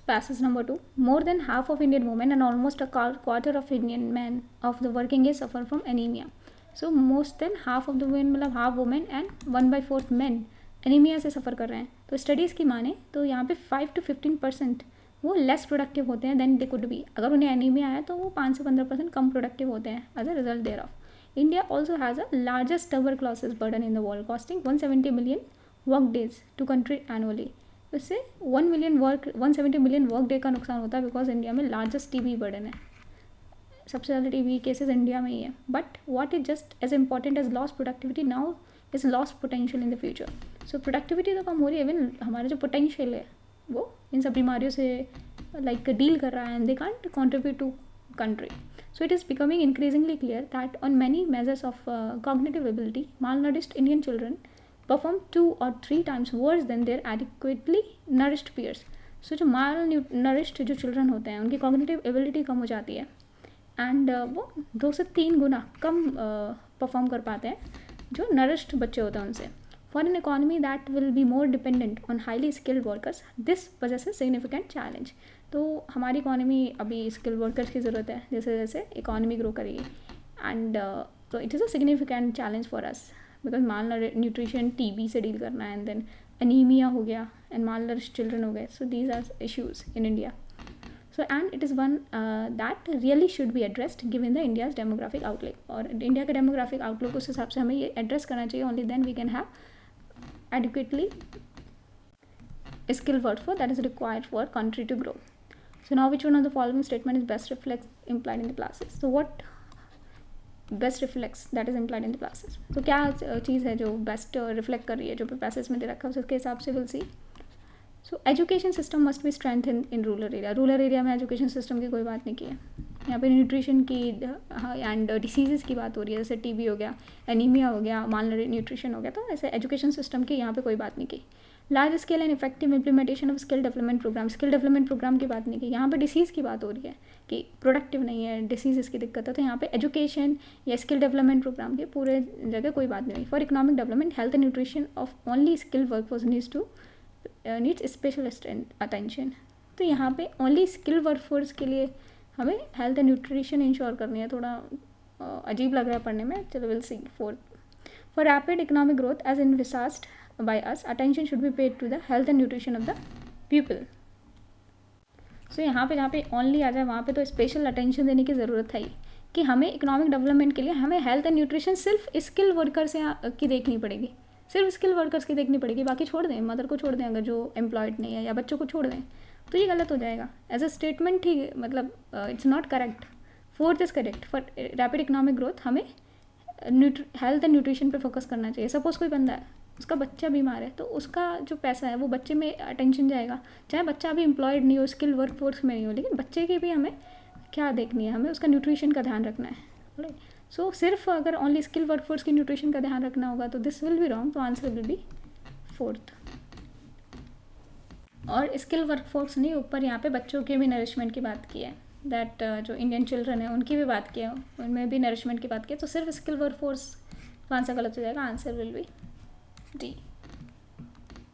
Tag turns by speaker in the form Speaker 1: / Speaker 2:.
Speaker 1: Passage number 2. More than half of Indian women and almost a quarter of Indian men of the working age suffer from anemia. So most than half of the women, मतलब half women and 1/4 men anaemia से सफ़र कर रहे हैं. तो studies की माने तो यहाँ पे 5 to 15% वो लेस प्रोडक्टिव होते हैं देन दे कुड बी. अगर उन्हें एनीमिया है तो वो 5 से 15% कम प्रोडक्टिव होते हैं as a result thereof. India also has a largest tuberculosis burden in the world, costing 170 million work days to country annually. इससे 170 मिलियन वर्क डे का नुकसान होता है बिकॉज इंडिया में लार्जेस्ट टीबी बर्डन है. सबसे ज़्यादा टीबी केसेस इंडिया में ही है. But what is just as important as lost productivity now is lost potential in the future. So productivity तो कम हो रही है, इवन हमारा जो पोटेंशियल है वो इन सब बीमारियों से लाइक डील कर रहा है and they can't contribute to country. So it is becoming increasingly clear that on many measures of cognitive ability, malnourished Indian children perform 2 or 3 times worse than their adequately nourished peers. So जो malnourished जो children होते हैं उनकी cognitive ability कम हो जाती है and वो 2 से 3 गुना कम परफॉर्म कर पाते हैं जो nourished बच्चे होते हैं उनसे. For an economy that will be more dependent on highly skilled workers, this possesses significant challenge. तो हमारी इकॉनमी अभी स्किल वर्कर्स की ज़रूरत है जैसे जैसे इकॉनमी ग्रो करेगी एंड तो it is a significant challenge for us because mall nutrition TB से डील करना है एंड देन अनीमिया हो गया एंड माल नरिश्ड चिल्ड्रन हो गए. So these are issues in India. So and it is one that really should be addressed given the India's demographic outlook. और India का demographic outlook उस हिसाब से हमें ये एड्रेस करना चाहिए. Only then we can have adequately skilled workforce that is required for country to grow. So now which one of the following statement is best reflects implied in the classes? So what best reflects that is implied in the classes? तो क्या चीज़ है जो best reflect कर रही है जो passage में दे रखा है उसके हिसाब से we'll see. So education system must be strengthened in rural area. Rural area में एजुकेशन सिस्टम की कोई बात नहीं की है. यहाँ पे न्यूट्रिशन की एंड डिसीज़ की बात हो रही है जैसे टीबी हो गया, एनीमिया हो गया, माल न्यूट्रिशन हो गया. तो ऐसे एजुकेशन सिस्टम की यहाँ पे कोई बात नहीं की. Large scale and effective implementation of skill development program. Skill development program की बात नहीं की. यहाँ पे डिसीज़ की बात हो रही है कि प्रोडक्टिव नहीं है, डिसीज़ की दिक्कत है. तो यहाँ पे एजुकेशन या स्किल डेवलपमेंट प्रोग्राम की पूरे जगह कोई बात नहीं हुई. For economic development health and nutrition of only skill workforce needs special attention. तो यहाँ पे ओनली स्किल वर्कफोर्स के लिए हमें हेल्थ एंड न्यूट्रिशन इंश्योर करनी है. थोड़ा अजीब लग रहा है पढ़ने में. चलो we'll see. Fourth, for rapid economic growth as envisaged by us, attention should be paid to the health and nutrition of the people. So यहाँ पे जहाँ पे ओनली आ जाए वहाँ पे तो स्पेशल अटेंशन देने की ज़रूरत है कि हमें इकोनॉमिक डेवलपमेंट के लिए हमें हेल्थ एंड न्यूट्रिशन सिर्फ स्किल वर्कर्स की देखनी पड़ेगी. सिर्फ स्किल वर्कर्स की देखनी पड़ेगी. बाकी छोड़ दें, मदर को छोड़ दें अगर जो एम्प्लॉयड नहीं है, या बच्चों को छोड़ दें तो ये गलत हो जाएगा. एज अ स्टेटमेंट ही मतलब it's not correct. Fourth is correct. For rapid economic growth हमें हेल्थ एंड न्यूट्रिशन पे फोकस करना चाहिए. सपोज़ कोई बंदा है, उसका बच्चा बीमार है, तो उसका जो पैसा है वो बच्चे में अटेंशन जाएगा. चाहे बच्चा अभी एम्प्लॉयड नहीं हो, स्किल वर्क फोर्स में नहीं हो, लेकिन बच्चे की भी हमें क्या देखनी है, हमें उसका न्यूट्रिशन का ध्यान रखना है. राइट. सो सिर्फ अगर ओनली स्किल वर्क फोर्स की न्यूट्रिशन का ध्यान रखना होगा तो दिस विल बी रॉन्ग. तो आंसर विल बी फोर्थ. और स्किल वर्कफोर्स नहीं, ऊपर यहाँ पे बच्चों के भी नरिशमेंट की बात की है. दैट जो इंडियन चिल्ड्रन है उनकी भी बात की है, उनमें भी नरिशमेंट की बात की है. तो सिर्फ स्किल वर्कफोर्स तो आंसर गलत हो जाएगा. Answer will be D.